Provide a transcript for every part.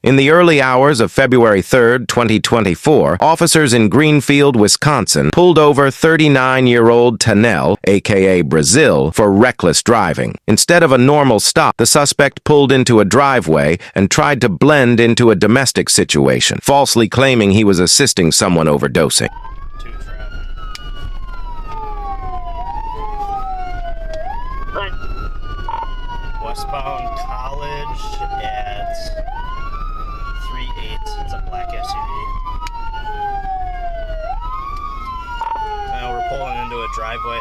In the early hours of February 3, 2024, officers in Greenfield, Wisconsin, pulled over 39-year-old Tanel, aka Brazil, for reckless driving. Instead of a normal stop, the suspect pulled into a driveway and tried to blend into a domestic situation, falsely claiming he was assisting someone overdosing. Westbound College at 3-8. It's a black SUV. Now we're pulling into a driveway.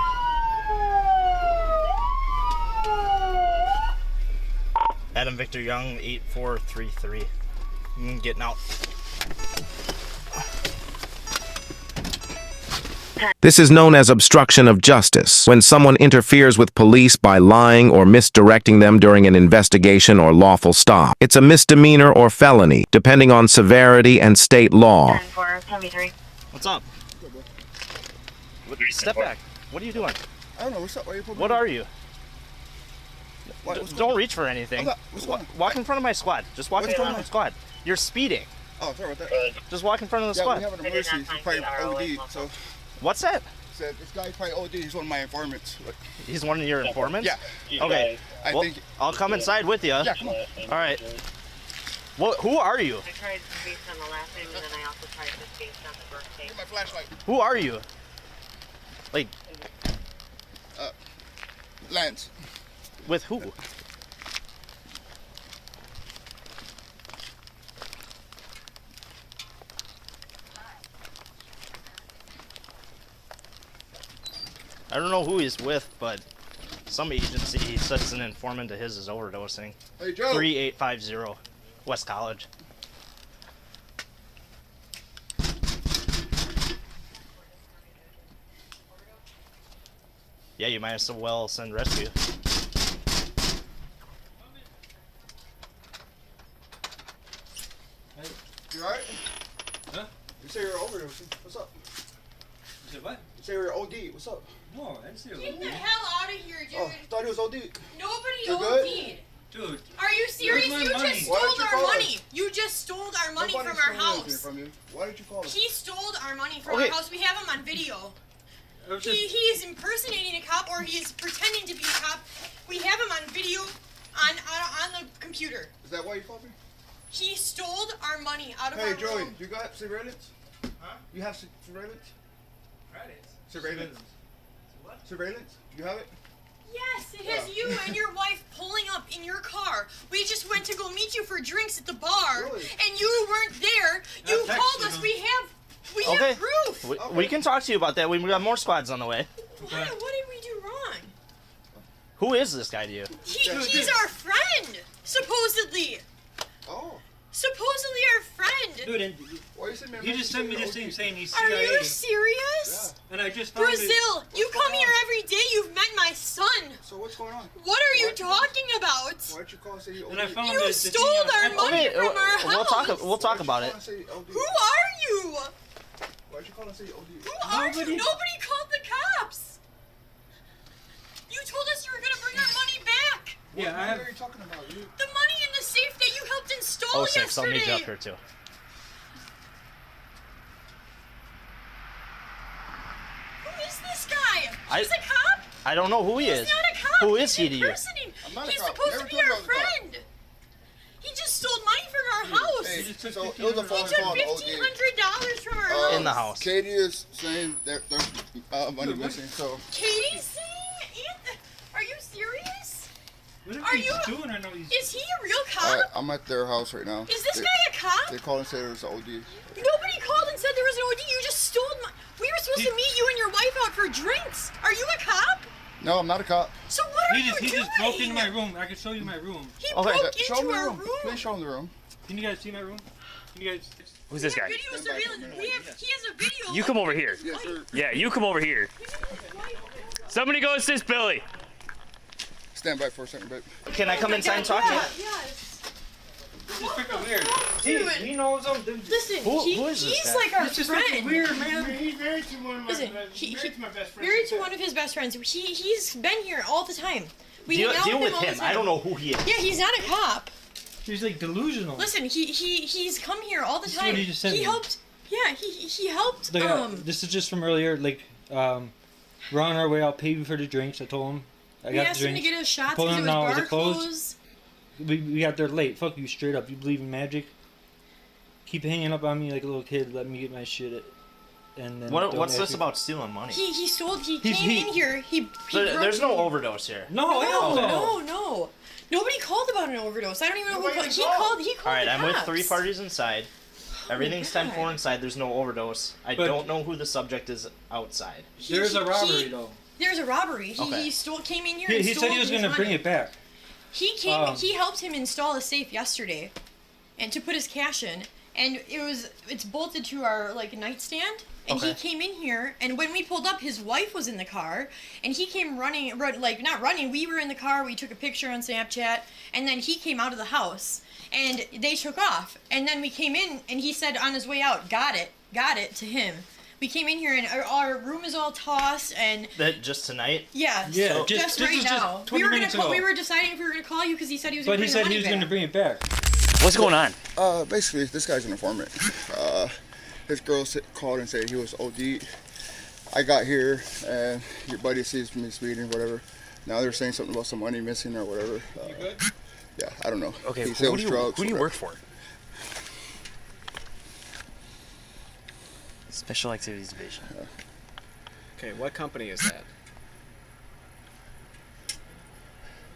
Adam Victor Young, 8433. Getting out. This is known as obstruction of justice, when someone interferes with police by lying or misdirecting them during an investigation or lawful stop. It's a misdemeanor or felony, depending on severity and state law. What's up? Step back. What are you doing? I don't know. What's up? What are you? What's Don't reach for anything. Walk in front of my squad. Just walk in front of my squad. You're speeding. Oh, sorry about that. Just walk in front of the squad. We have an emergency. He probably OD, so... What's that? Said this guy probably OD. He's one of my informants. He's one of your informants? Yeah. Okay. I Well, think... I'll come inside with you. Yeah, come on. All right. Who are you? I tried based on the last name, and then I also tried this based on the birthday. Get my flashlight. Who are you? Like, Lance. with who? I don't know who he's with, but some agency says an informant of his is overdosing. Hey, Joe. 3850 West College. Yeah, you might as well send rescue. Hey, you alright? Huh? You say you're overdosing. What's up? You said what? You say you're OD. What's up? No, I didn't say Get it. the hell out of here, dude. Oh, I thought he was OD. Nobody You good? OD'd. Dude, Are you serious? Where's You my money? just Why stole don't you our call us? money. You just stole our money Nobody from our stole anything house. From you. Why did you call us? He stole our money from Okay. our house. We have him on video. I was He just, is impersonating a cop, or he is pretending to be a cop. We have him on video on the computer. Is that why you called me? He stole our money out of Hey, our Joey, room. you got surveillance? Huh? You have surveillance? Credits. Surveillance. What? Surveillance? You have it? Yes, it has Yeah. you and your wife pulling up in your car. We just went to go meet you for drinks at the bar, Really? and you weren't there. You I texted called us. him. We Okay. have proof. We can talk to you about that. We got more squads on the way. What did we do wrong? Who is this guy to you? He's our friend, supposedly. Oh. Supposedly our friend. dude, and Why you send me a he just message sent me saying this you're thing OD? saying he's Are CIA. you serious? And I just found it. Brazil, you come here every day. You've met my son. So what's going on? What are you What? talking about? Why'd you call and say you OD? And I found You the stole thing on our X. money Okay, from our we'll talk. house. We'll talk about it. Who are you? Why'd you call and say you OD? Who are you? Nobody- Nobody called the cops. You told us you were gonna bring our money back. Yeah, I What have. are you talking about? You... The money in the safe that you helped install Oh, 06. I'll meet you up yesterday. here too. Who is this guy? I- He's a cop? I don't know who he He's is. not a cop. Who He's is he to you? impersonating. I'm not a He's cop. supposed Never to be told you I our was a cop. friend. He just stole money from our house. Hey, just took so it was a $1,500. He phone took call to OD. $1,500 from our house. In the house. Katie is saying that there's money missing, so... Katie's saying? Are you serious? Whatever Are he's you- doing, I know he's. Is he a real cop? Alright, I'm at their house right now. Is this They- guy a cop? They called and said it was OD. Nobody called and said there was an OD. You just stole my. We were supposed to meet you and your wife out for drinks. Are you a cop? No, I'm not a cop. So what are He you just doing? broke into my room. I can show you my room. He Okay. broke Show into me the our room. room. Please show them the room. Can you guys see my room? Can you guys? Who's this guy? Video surveillance. He has a video. You come over here. Yes, sir. Yeah, you come over here. Somebody go assist Billy. Stand by for a second, babe. Can I come inside and talk to you? Yes. This is freaking weird. Dude. He knows I'm. Listen, Who is this he's guy? like our It's just friend. freaking weird, man. He's married to one of my Listen, best, he- married to my best friend. Married to one of his best friends. He's been here all the time. We Deal, hang out deal with with him all him. the I time. don't know who he is. Yeah, he's not a cop. He's like delusional. Listen, he's come here all the This is time. what he just said He to me. helped. Yeah, he helped. Like, this is just from earlier. Like, we're on our way out. Pay for the drinks. I told him. I we got asked the him to drinks. get his shots Pull because it him was now. Is bar it closed? closed. We got there late. Fuck you, straight up. You believe in magic? Keep hanging up on me like a little kid. Let me get my shit. And then don't What's ask this me- about stealing money? He stole. He He's- came he- in here. He There's broke no in. overdose here. No, hell no. No. Nobody called about an overdose. I don't even know who Nobody called. He called. All right, the I'm with cops. 3 parties inside. Everything's God. 10-4 inside. There's no overdose. I But- don't know who the subject is outside. There's a robbery he- though. There's a robbery. Okay. He came in here. He and said stole he was his gonna bring money. it back. He came. Um, He helped him install a safe yesterday, and to put his cash in. And it's bolted to our nightstand. And he Okay. came in here, and when we pulled up, his wife was in the car, and he came not running. We were in the car. We took a picture on Snapchat, and then he came out of the house, and they took off. And then we came in, and he said on his way out, got it to him. We came in here, and our room is all tossed, and That just tonight? yeah, Yeah, so just- just this right was just now. 20 minutes ago. We were deciding if we were gonna call you because he said he was. But gonna he bring said the he was money gonna back. bring it back. What's going on? Basically, this guy's an informant. His girl called and said he was OD'd. I got here and your buddy sees me speeding, whatever. Now they're saying something about some money missing or whatever. You good? Yeah, I don't know. Okay, He who sells do you, drugs. who do you whatever. work for? Special Activities Division. Okay, what company is that?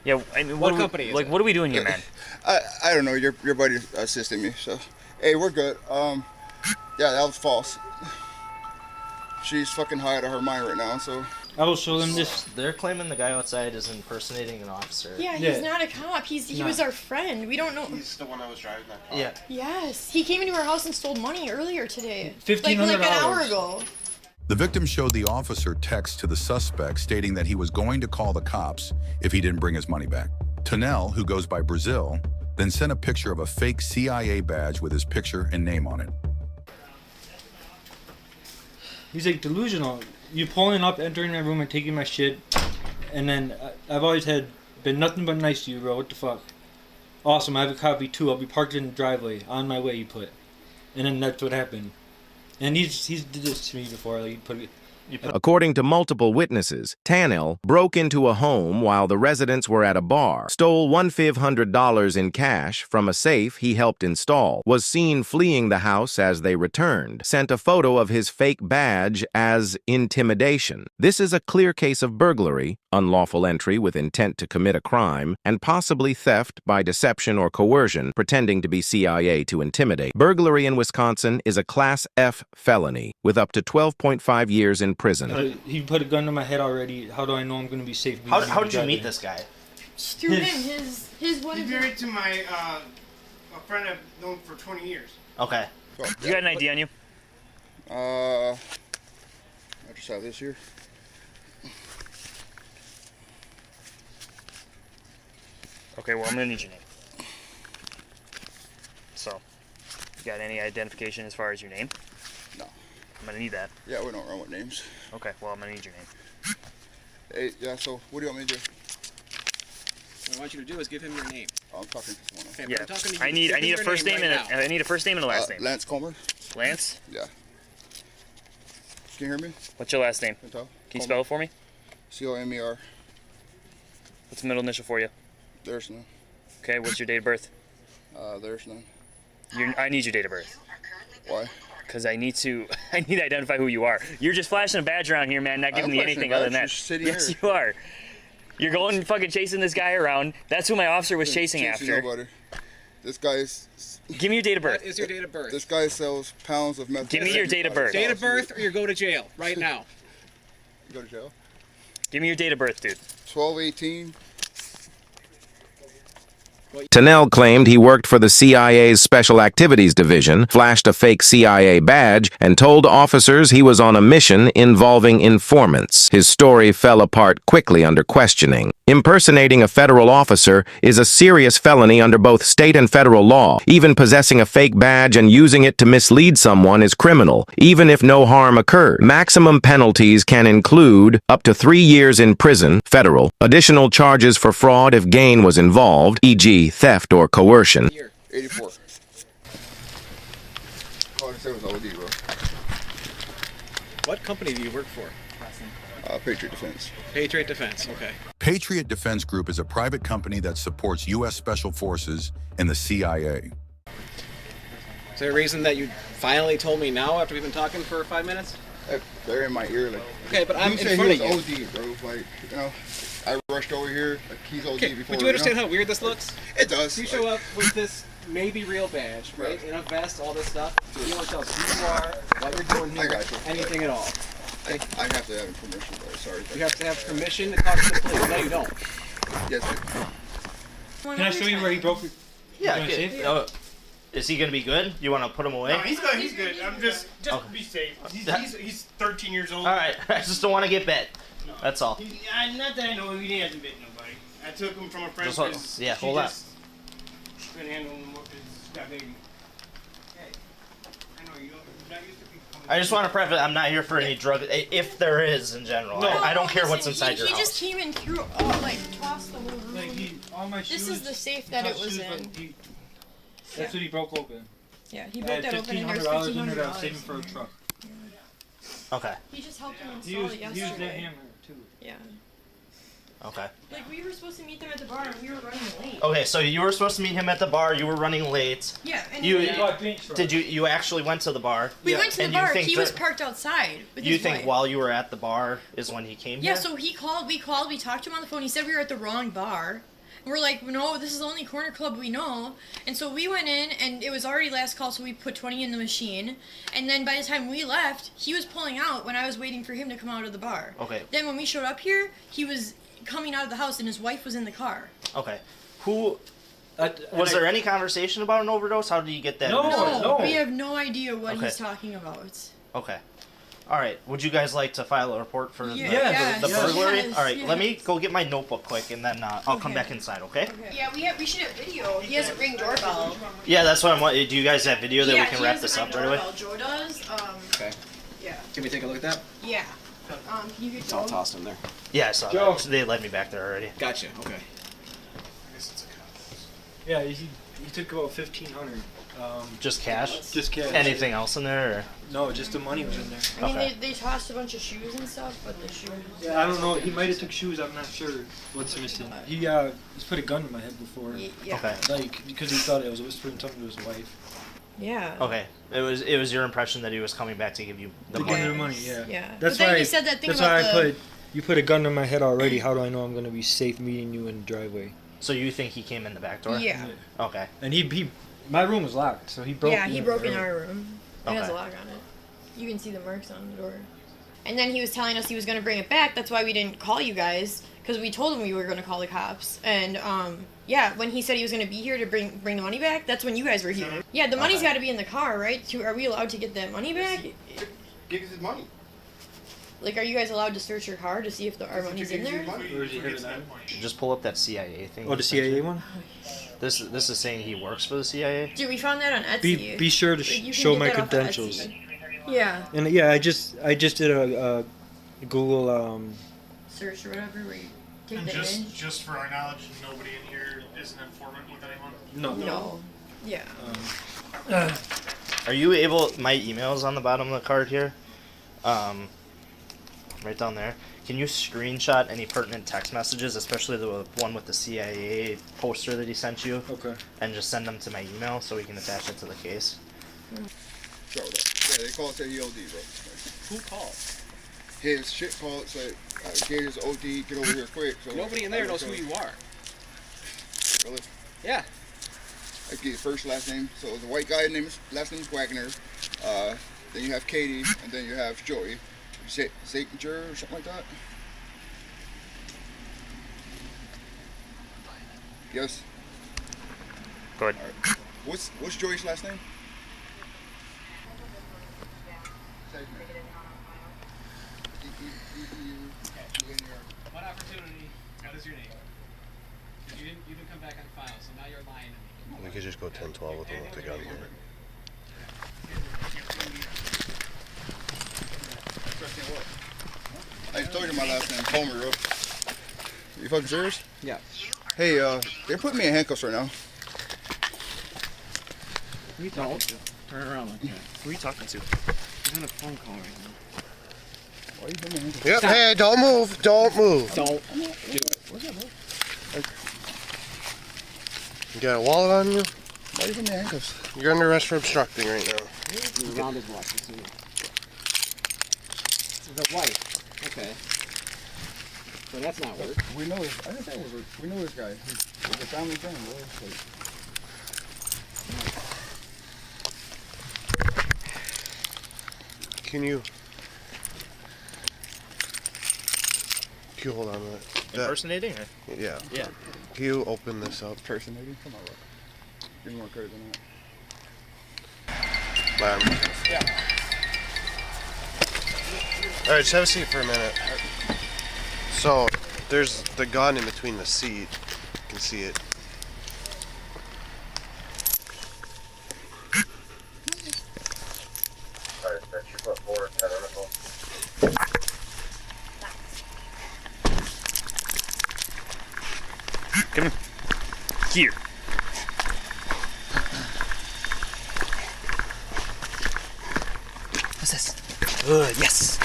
Yeah, I mean, What are we- company is like, it? what are we doing here, man? I don't know. Your buddy assisted me, so hey, we're good. Yeah, that was false. She's fucking high out of her mind right now, so I will show them this. They're claiming the guy outside is impersonating an officer. Yeah, Yeah. he's not a cop. He was our friend. We don't know. he's the one that was driving that car. Yeah. Yes, he came into our house and stole money earlier today. $1,500. Like an hour ago. The victim showed the officer text to the suspect stating that he was going to call the cops if he didn't bring his money back. Tanel, who goes by Brazil, then sent a picture of a fake CIA badge with his picture and name on it. He's like delusional. You pulling up, entering my room, and taking my shit, and then I've always been nothing but nice to you, bro. What the fuck? Awesome. I have a copy too. I'll be parked in the driveway on my way. You put, and then that's what happened. And he's did this to me before. Like you put According to multiple witnesses, Tanel broke into a home while the residents were at a bar, stole $1,500 in cash from a safe he helped install, was seen fleeing the house as they returned, sent a photo of his fake badge as intimidation. This is a clear case of burglary, unlawful entry with intent to commit a crime, and possibly theft by deception or coercion, pretending to be CIA to intimidate. Burglary in Wisconsin is a Class F felony with up to 12.5 years in prison. he put a gun to my head already. How do I know I'm gonna be safe? How did you meet this guy? Through him, his one He's of married his. to my a friend I've known for 20 years. Okay. So, You got an ID on you? I just have this here. Okay, well, I'm gonna need your name. So, you got any identification as far as your name? No. I'm gonna need that. Yeah, we don't run with names. Okay, well, I'm gonna need your name. Hey, yeah. So what do you want me to do? What I want you to do is give him your name. I'm talking to someone else. Okay, but Yeah, I'm talking to you. I need Give a me your first name right and now. I need a first name and a last name. Lance Comer. Lance, Yeah. Can you hear me? what's your last name? Can you tell? Can you spell it for me? Comer. What's the middle initial for you? There's none. Okay, what's your date of birth? There's none. I need your date of birth. Why? Because I need to identify who you are. You're just flashing a badge around here, man, not giving I'm me flashing anything a other than badge. that. You're sitting Yes, here. you are. You're going and fucking chasing this guy around. That's who my officer was chasing after. Nobody. This guy's. Give me your date of What birth. is your date of birth? This guy sells pounds of meth. Give me your date of birth. Date of birth, or you go to jail right now. You go to jail. Give me your date of birth, dude. 12/18. Tanel claimed he worked for the CIA's Special Activities Division, flashed a fake CIA badge, and told officers he was on a mission involving informants. His story fell apart quickly under questioning. Impersonating a federal officer is a serious felony under both state and federal law. Even possessing a fake badge and using it to mislead someone is criminal, even if no harm occurred. Maximum penalties can include up to 3 years in prison, federal, additional charges for fraud if gain was involved, e.g., be theft or coercion. 84. Called and said it was OD, bro. What company do you work for? Patriot Defense. Patriot Defense. Okay. Patriot Defense Group is a private company that supports U.S. Special Forces and the CIA. Is there a reason that you finally told me now after we've been talking for 5 minutes? They're in my ear, like. Okay, but I'm you in said front he of was you. OD, bro. Like, you know, I rushed over here. Like, he's OD Okay, before. but do you understand how weird this looks? It does. You show up with this maybe real badge, right? In a vest, all this stuff. You don't tell us who you are, what you're doing here, I got you. anything at all. I have to have permission, bro. Sorry. You have to have permission to talk to the police. No, you don't. Yes. Can I show you where he broke it? Yeah. You wanna Okay. see? Is he gonna be good? You want to put him away? No, he's good. He's good. I'm just Okay. to be safe. He's 13 years old. All right. I just don't want to get bit. No. That's all. Not that I know, he hasn't bitten nobody. I took him from a friend. Just hold- 'cause yeah, she hold on. just couldn't handle him with his got baby. Hey, I know you're not used to people coming. I just want to preface. I'm not here for any drug, if there is in general. No. I don't care what's Listen, inside your he house. just came and threw, tossed the whole room. Like all my shoes. This is the safe that it was shoes, in. but that's what he broke open. Yeah, he I broke had that open and there's $1,500 in there that I was saving $1,500. for a truck. Okay. He just helped him He install used, it he used that yesterday. hammer too. Yeah. Okay. Like, we were supposed to meet them at the bar and we were running late. Okay. So you were supposed to meet him at the bar. You were running late. Yeah, and You- then Did you? You actually went to the bar. we went to the And you bar. think He was that- parked outside with You his think wife. while you were at the bar is when he came Yeah, here? so we called, we talked to him on the phone. He said we were at the wrong bar. And we're like, no, this is the only corner club we know. And so we went in, and it was already last call, so we put 20 in the machine. And then by the time we left, he was pulling out when I was waiting for him to come out of the bar. Okay. Then when we showed up here, he was coming out of the house, and his wife was in the car. Okay. Who? Was there any conversation about an overdose? How did you get that? No, we have no idea what Okay. he's talking about. Okay. All right. Would you guys like to file a report for Yes. the burglary? Yes, All right. Let me yes. go get my notebook quick, and then I'll come Okay. back inside. Okay? Yeah, we should have video. He has a Ring doorbell. Yeah, that's what I'm. Do you guys have video that yeah, we can he wrap has this a up Ring right away? doorbell. Joe does. Okay. Yeah. Can we take a look at that? Yeah. Can you get It's all Joe? tossed in there. Yeah, I saw Joe. that. They led me back there already. Gotcha. Okay. Yeah, he took about 1,500. Just cash? Just cash. Anything else in there? Or? No, just the money was in there. I mean, Okay. they tossed a bunch of shoes and stuff, but the shoes. Yeah, I don't know. He might have took shoes. I'm not sure what's missing. He's put a gun in my head before. Yeah. Okay. Like because he thought I was whispering something to his wife. Yeah. Okay. It was your impression that he was coming back to give you the To money. give me the money, yeah. Yeah. That's But then why. he said that thing that's about why the- you put a gun in my head already. How do I know I'm gonna be safe meeting you in the driveway? So you think he came in the back door? Yeah. Okay. And my room was locked, so he broke. Yeah, he broke in room. our room. It has a Okay. lock on it. You can see the marks on the door. And then he was telling us he was going to bring it back. That's why we didn't call you guys, because we told him we were going to call the cops. And yeah, when he said he was going to be here to bring the money back, that's when you guys were here. Yeah, the money's Okay. got to be in the car, right? Are we allowed to get that money back? Give us his money. Like, are you guys allowed to search your car to see if our money's in there? Or is he having that? Just pull up that CIA thing. Oh, the CIA one. This is saying he works for the CIA. Dude, we found that on Etsy. Be sure to Like, you can show get my that off of credentials. Etsy. Yeah. And yeah, I just did a Google Search or whatever where you take And the image. just for our knowledge, nobody in here is an informant with anyone. no. No. Yeah. Are you able? My email's on the bottom of the card here. Right down there. Can you screenshot any pertinent text messages, especially the one with the CIA poster that he sent you? Okay. And just send them to my email so we can attach it to the case. Show that. Yeah, they called said he OD, bro. Who called? His shit called said, "Get his OD, get over here quick." So Nobody in there knows who you are. Really? Yeah. I get his first last name. So the white guy last name is Wagner. Then you have Katie, and then you have Joey. Zakinger or something like that. Yes. Good. Right. What's Joey's last name? What opportunity? What is your name? You didn't come back on file, so now you're lying to me. We could just go 10-12 with them if they got it. I just told you my last name, Palmer, bro. You fucking serious? Yeah. Hey, they're putting me in handcuffs right now. We don't. Turn around like that. Who are you talking to? He's on a phone call right now. Why are you putting me in handcuffs? Yep, Stop. hey, don't move. Don't move. Don't do it. What's up, bro? You got a wallet on you? Why are you putting me in handcuffs? You're under arrest for obstructing right now. He's around his watch. This is a wife. Okay. So that's not work. We know this. I didn't say it was. We know this guy. He's a family friend, bro. Can you hold on to that? Impersonating? Or? Yeah. Yeah. Can you open this up? Impersonating? Come on, bro. Give me more credit than that. Yeah. All right, just have a seat for a minute. So, there's the gun in between the seat. You can see it. Come here. What's this? Good, yes.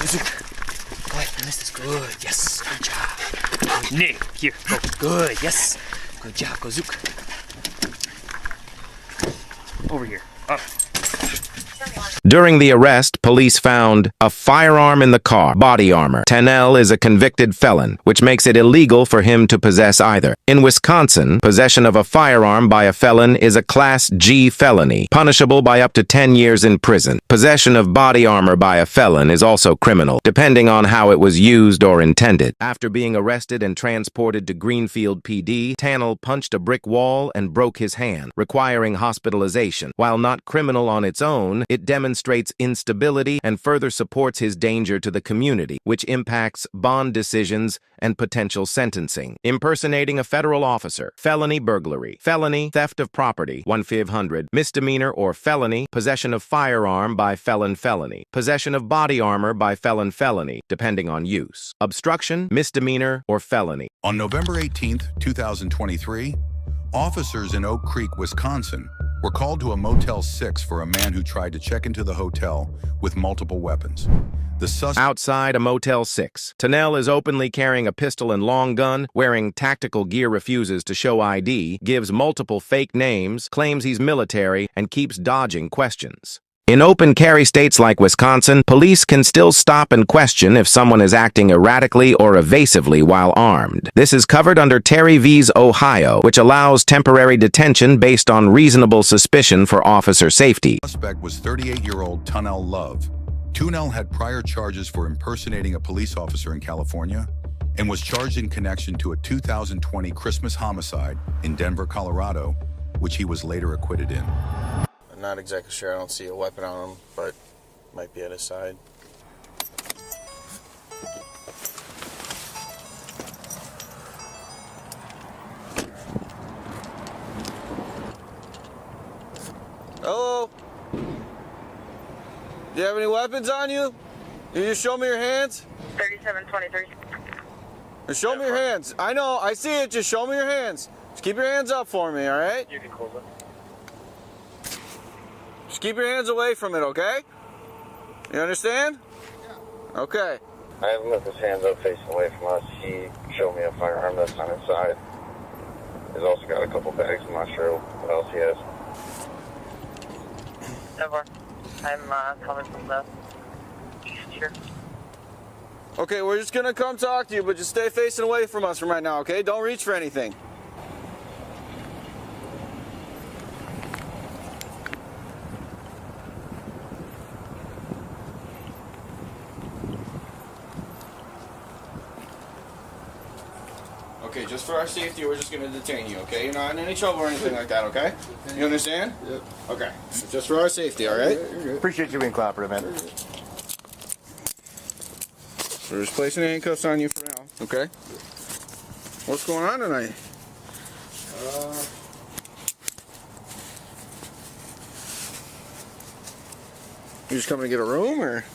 Zook. Go ahead, you missed this. Good, yes. Good job. Nick, here, go. Good, yes. Good job, go Zook. Over here, up. During the arrest, police found a firearm in the car, body armor. Tennell is a convicted felon, which makes it illegal for him to possess either. In Wisconsin, possession of a firearm by a felon is a Class G felony, punishable by up to 10 years in prison. Possession of body armor by a felon is also criminal, depending on how it was used or intended. After being arrested and transported to Greenfield PD, Tennell punched a brick wall and broke his hand, requiring hospitalization. While not criminal on its own, it demonstrates instability and further supports his danger to the community, which impacts bond decisions and potential sentencing. Impersonating a federal officer, felony burglary, felony theft of property, 1/500, misdemeanor or felony, possession of firearm by felony, possession of body armor by felony, depending on use, obstruction, misdemeanor, or felony. On November 18th, 2023, officers in Oak Creek, Wisconsin, were called to a Motel 6 for a man who tried to check into the hotel with multiple weapons. The suspect outside a Motel 6. Tennell is openly carrying a pistol and long gun, wearing tactical gear, refuses to show ID, gives multiple fake names, claims he's military, and keeps dodging questions. In open carry states like Wisconsin, police can still stop and question if someone is acting erratically or evasively while armed. This is covered under Terry v's Ohio, which allows temporary detention based on reasonable suspicion for officer safety. The suspect was 38-year-old Tennell Love. Tennell had prior charges for impersonating a police officer in California and was charged in connection to a 2020 Christmas homicide in Denver, Colorado, which he was later acquitted in. I'm not exactly sure. I don't see a weapon on him, but might be at his side. Hello? Do you have any weapons on you? Can you just show me your hands? 3723. Just show me your hands. I know, I see it. Just show me your hands. Just keep your hands up for me, all right? You can close it. Just keep your hands away from it, okay? You understand? Yeah. Okay. I have him with his hands up facing away from us. He showed me a firearm that's on his side. He's also got a couple bags. I'm not sure what else he has. Over. I'm coming from the east here. Okay, we're just gonna come talk to you, but just stay facing away from us from right now, okay? Don't reach for anything. Okay, just for our safety, we're just going to detain you, okay? You're not in any trouble or anything like that, okay? You understand? Yep. Okay. Just for our safety, all right? Appreciate you being cooperative, man. We're just placing handcuffs on you for now, okay? What's going on tonight? You just coming to get a room, or?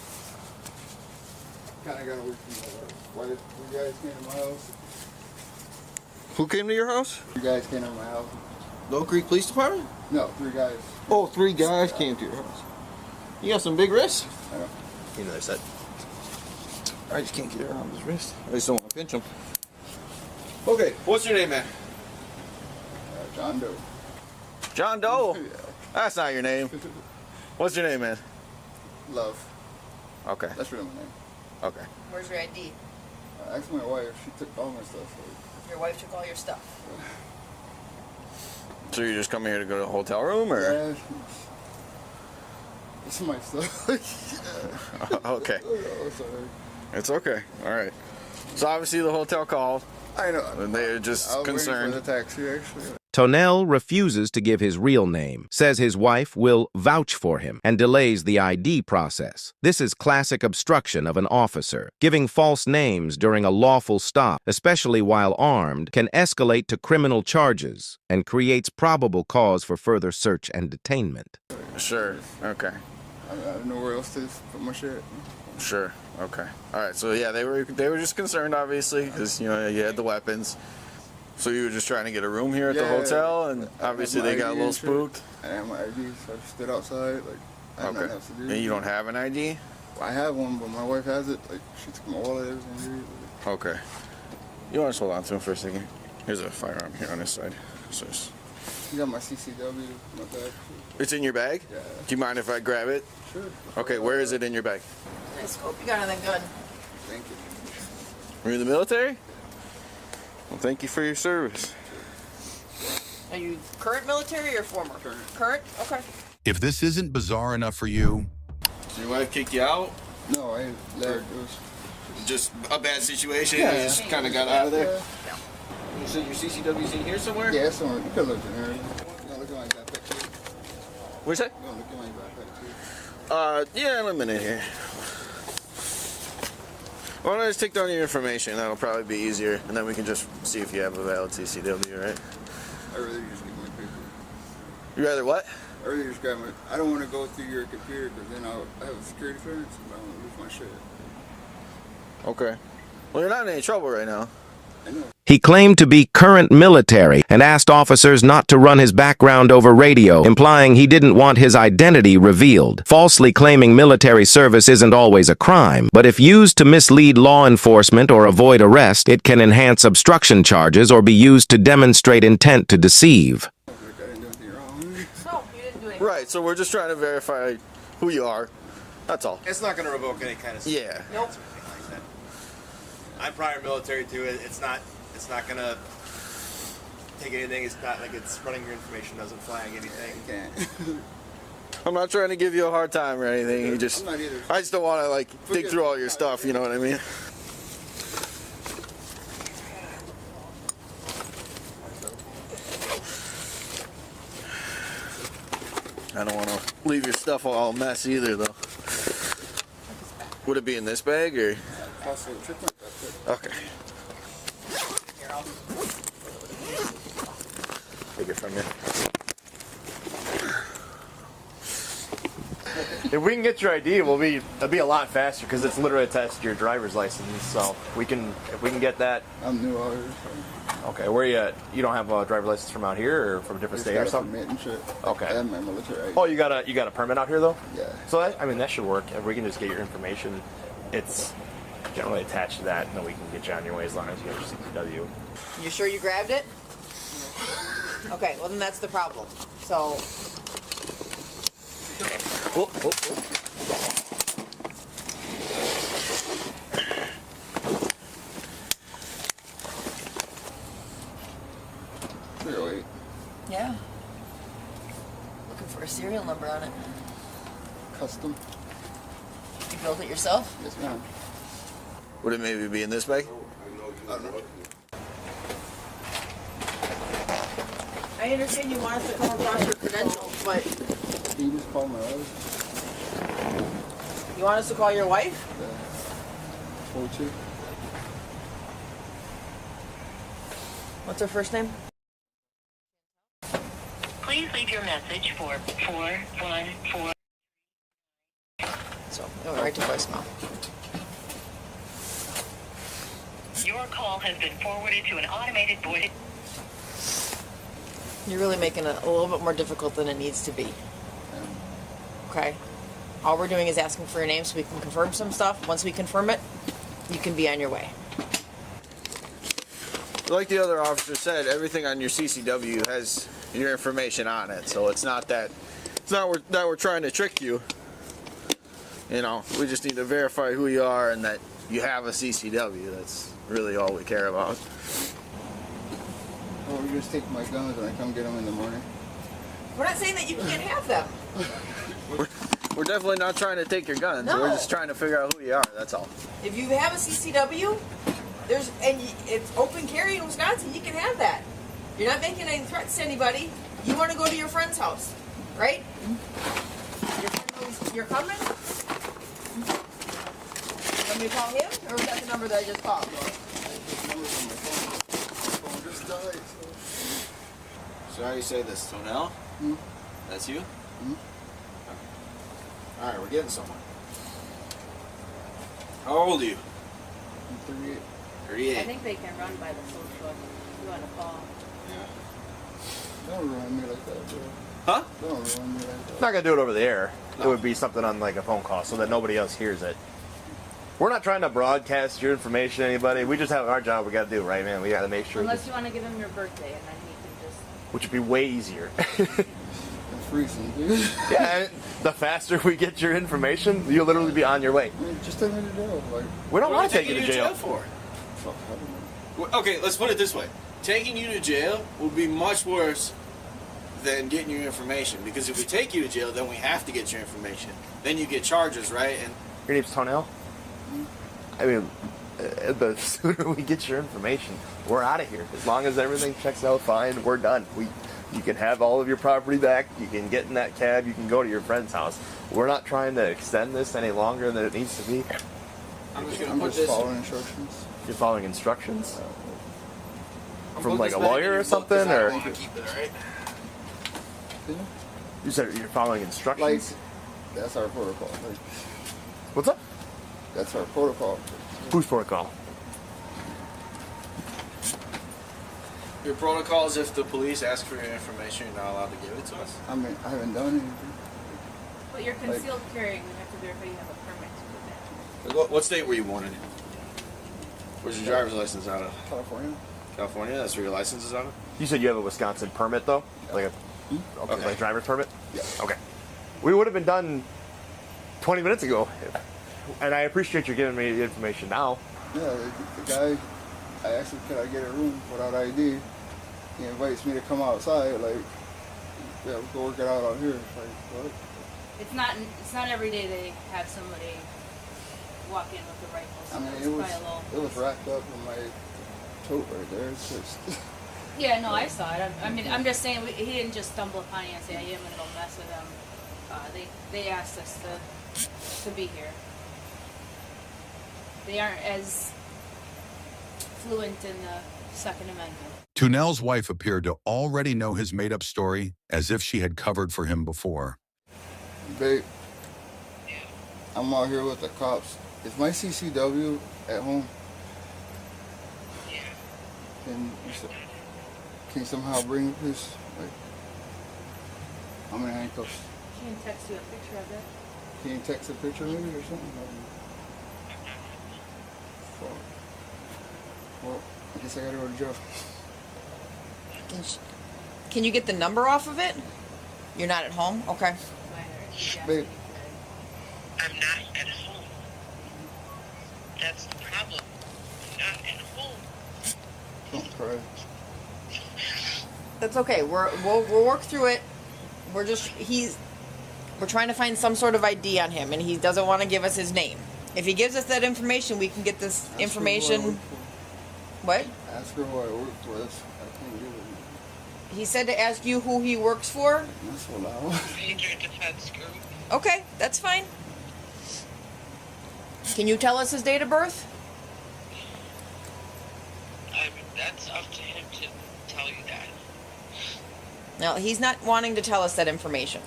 Kind of got away from why did you guys came to my house? Who came to your house? 3 guys came to my house. Oak Creek Police Department? No, 3 guys. Oh, 3 guys came to your house. You got some big wrists? I know. You know, I said. I just can't get around his wrist. I just don't want to pinch him. Okay, what's your name, man? John Doe. John Doe? Yeah. That's not your name. What's your name, man? Love. Okay. That's really my name. Okay. Where's your ID? I asked my wife. She took all my stuff. Your wife took all your stuff. So you're just coming here to go to the hotel room, or? Yeah. It's my stuff. Okay. Oh, sorry. It's okay. All right. So obviously the hotel called. I know. And they're just I was concerned. waiting for the taxi, actually. Tonell refuses to give his real name, says his wife will vouch for him, and delays the ID process. This is classic obstruction of an officer. Giving false names during a lawful stop, especially while armed, can escalate to criminal charges and creates probable cause for further search and detainment. Sure. Okay. I don't know where else to put my shit. Sure. Okay. All right. So yeah, they were just concerned, obviously, because you know you had the weapons. So you were just trying to get a room here at the hotel, and obviously they got a little spooked. I have my ID, so I just stood outside. Like, I had nothing else to do. And you don't have an ID? I have one, but my wife has it. Like, she took my wallet, everything. Okay. You want to hold on to him for a second? Here's a firearm here on this side. So you got my CCW, my bag. it's in your bag? Yeah. Do you mind if I grab it? Sure. Okay, where is it in your bag? Nice. Hope you got on that gun. Thank you. Were you in the military? Well, thank you for your service. Are you current military or former? Current? Okay. If this isn't bizarre enough for you, Your wife kicked you out? No, I let it. It was Just a bad situation? Yeah. You just kind of got out of there? Yeah. You said your CCW's in here somewhere? Yeah, somewhere. You could look in there. You gonna look at my backpack too? What's that? You gonna look at my backpack too? Yeah, in a minute here. Why don't I just take down your information? That'll probably be easier, and then we can just see if you have a valid CCW, right? I really just get my paper. You rather what? I really just grab my. I don't want to go through your computer because then I have a security clearance and I don't want to lose my shit. Okay. Well, you're not in any trouble right now. I know. He claimed to be current military and asked officers not to run his background over radio, implying he didn't want his identity revealed. Falsely claiming military service isn't always a crime, but if used to mislead law enforcement or avoid arrest, it can enhance obstruction charges or be used to demonstrate intent to deceive. No, you didn't do anything. Right, so we're just trying to verify who you are. That's all. It's not going to revoke any kind of Yeah. Nope. like that. I'm prior military too. It's not going to take anything. It's not like it's running your information doesn't flag anything. I'm not trying to give you a hard time or anything. You just, I'm not either. I just don't want to like dig through all your stuff. You know what I mean? I don't want to leave your stuff all mess either, though. Would it be in this bag or? Okay. Take it from you. If we can get your ID, it'll be a lot faster because it's literally attached to your driver's license. So if we can get that. I'm new out here. Okay, where you at? You don't have a driver's license from out here or from a different state or something? And shit. Okay. I have my military. Oh, you got a permit out here though? Yeah. So that should work. If we can just get your information, it's generally attached to that, and then we can get you on your way as long as you have your CCW. You sure you grabbed it? Okay, well then that's the problem. So. Oh, oh, oh. Yeah. Looking for a serial number on it. Custom. You built it yourself? Yes, ma'am. Would it maybe be in this bag? I don't know. I understand you want us to come across your credentials, but Can you just call my wife? you want us to call your wife? Hold you. What's her first name? Please leave your message for 414. So, it went right to voicemail. Your call has been forwarded to an automated voice. You're really making it a little bit more difficult than it needs to be. Okay? All we're doing is asking for your name so we can confirm some stuff. Once we confirm it, you can be on your way. Like the other officer said, everything on your CCW has your information on it, so it's not that we're trying to trick you. You know, we just need to verify who you are and that you have a CCW. That's really all we care about. Or you just take my guns and I come get them in the morning. We're not saying that you can't have them. We're definitely not trying to take your guns. No. We're just trying to figure out who you are. That's all. If you have a CCW, it's open carry in Wisconsin, you can have that. You're not making any threats to anybody. You want to go to your friend's house, right? Your friend knows you're coming? Want me to call him, or was that the number that I just called? So how do you say this, Tonell? That's you? Alright, we're getting somewhere. How old are you? I'm 38. 38. I think they can run by the social if you want to call. Don't run me like that, bro. Huh? Don't run me like that. Not gonna do it over the air. It would be something on like a phone call so that nobody else hears it. We're not trying to broadcast your information to anybody. We just have our job we gotta do, right, man? We gotta make sure. Unless you want to give him your birthday and then he can just... Which would be way easier. It's freezing, dude. Yeah, and the faster we get your information, you'll literally be on your way. Just take me to jail. Like, We don't What want are to take you we to taking you jail. to jail fuck, I don't know. Well, okay, let's put it this way. Taking you to jail will be much worse than getting your information. Because if we take you to jail, then we have to get your information. Then you get charges, right? And Your name's Tonell? I mean, the sooner we get your information, we're out of here. As long as everything checks out fine, we're done. You can have all of your property back. You can get in that cab. You can go to your friend's house. We're not trying to extend this any longer than it needs to be. I'm just I'm just following instructions. You're following instructions? I'm From like a focused, man. lawyer or Give me a book, 'cause something? I Or don't wanna keep it, alright? you said you're following Like, instructions? that's our protocol. Like, What's up? that's our protocol. Whose protocol? Your protocol is if the police ask for your information, you're not allowed to give it to us. I mean, I haven't done anything. But you're concealed carrying. We have to verify you have a permit to do that. What state were you born in? Where's your driver's license out of? California. California? That's where your license is out of? You said you have a Wisconsin permit, though? Like a Okay. like driver's permit? Yeah. Okay. We would have been done 20 minutes ago. And I appreciate you giving me the information now. Yeah, the guy, I asked him, can I get a room without ID? He invites me to come outside, like, yeah, we can work it out here. Like, what? It's not every day they have somebody walk in with a rifle. So I mean, it's it probably a little... was wrapped up in my tote right there. It's just, Yeah, no, I saw it. I mean, I'm just saying he didn't just stumble upon you and say, "Hey, I'm gonna go mess with them." They asked us to be here. They aren't as fluent in the Second Amendment. Tunell's wife appeared to already know his made-up story as if she had covered for him before. babe, I'm out here with the cops. Is my CCW at home? Can you somehow bring it, please? Like, I'm in handcuffs. Can you text you a picture of it? Can you text a picture maybe or something? Well, I guess I gotta go to jail. Can you get the number off of it? You're not at home? Okay. Babe. I'm not at home. That's the problem. I'm not at home. Don't cry. That's okay. We'll work through it. We're trying to find some sort of ID on him, and he doesn't want to give us his name. If he gives us that information, we can get this information. What? Ask her who I work for. I can't give it. He said to ask you who he works for. That's what I want. Major defense group. Okay, that's fine. Can you tell us his date of birth? That's up to him to tell you that. No, he's not wanting to tell us that information.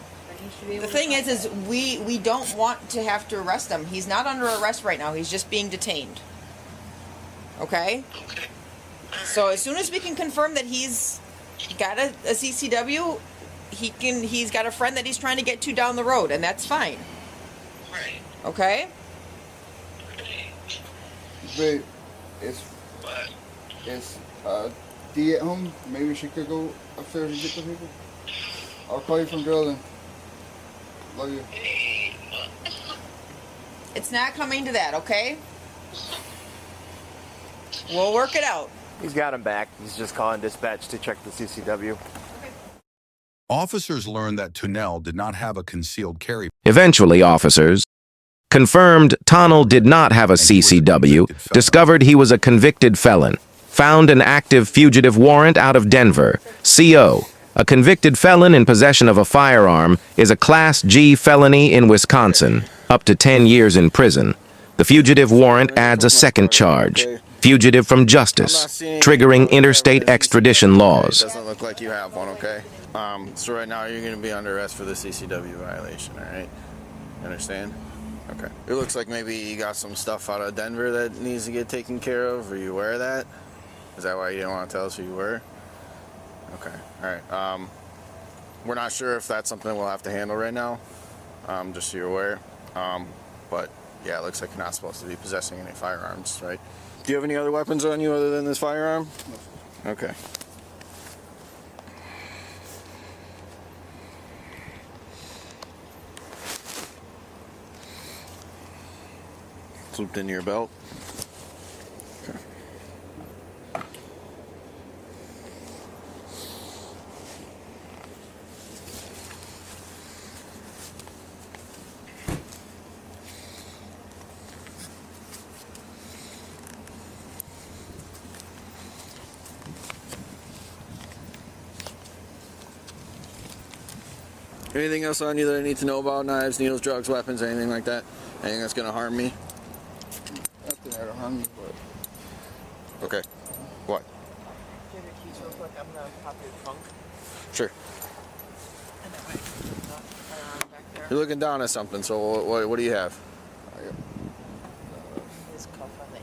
The thing is we don't want to have to arrest him. He's not under arrest right now. He's just being detained. Okay? So as soon as we can confirm that he's got a CCW. He's got a friend that he's trying to get to down the road, and that's fine. Right. Okay? Babe, is Dee at home? Maybe she could go upstairs and get the people. I'll call you from drilling. Love you. It's not coming to that, okay? We'll work it out. He's got him back. He's just calling dispatch to check the CCW. Officers learned that Tunnell did not have a concealed carry. Eventually, officers confirmed Tonnell did not have a CCW, discovered he was a convicted felon, found an active fugitive warrant out of Denver. CO, a convicted felon in possession of a firearm, is a Class G felony in Wisconsin, up to 10 years in prison. The fugitive warrant adds a second charge, fugitive from justice, triggering interstate extradition laws. Doesn't look like you have one, okay? So right now you're going to be under arrest for the CCW violation, all right? You understand? Okay. It looks like maybe you got some stuff out of Denver that needs to get taken care of. Are you aware of that? Is that why you didn't want to tell us who you were? Okay. All right. We're not sure if that's something we'll have to handle right now, just so you're aware. But yeah, it looks like you're not supposed to be possessing any firearms, right? Do you have any other weapons on you other than this firearm? No. Okay. Looped into your belt. Okay. Anything else on you that I need to know about? Knives, needles, drugs, weapons, anything like that? Anything that's gonna harm me? Nothing that'll harm you, but... Okay. What? Do you have your keys real quick? I'm gonna pop your trunk. Sure. And that way, back there. You're looking down at something, so what do you have? His cuff on the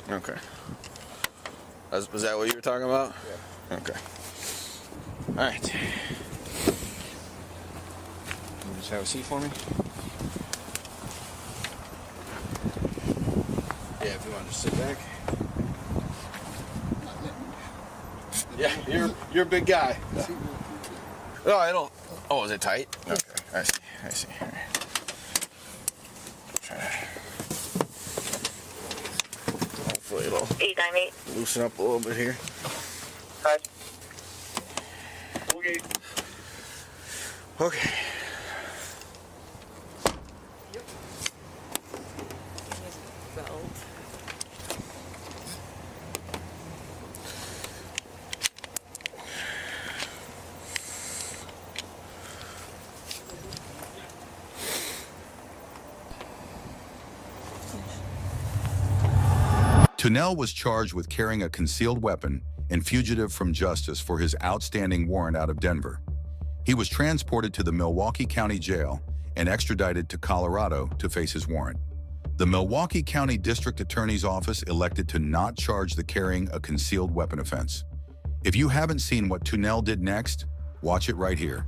ankle. Okay. Was that what you were talking about? Yeah. Okay. All right. Can you just have a seat for me? Yeah, if you want to just sit back. Yeah, you're a big guy. No, I don't. Oh, is it tight? Okay, I see. I see. All right. Try to. Hopefully it'll loosen up a little bit here. Okay. Okay. Belt. Tunnell was charged with carrying a concealed weapon and fugitive from justice for his outstanding warrant out of Denver. He was transported to the Milwaukee County Jail and extradited to Colorado to face his warrant. The Milwaukee County District Attorney's Office elected to not charge the carrying a concealed weapon offense. If you haven't seen what Tunnell did next, watch it right here.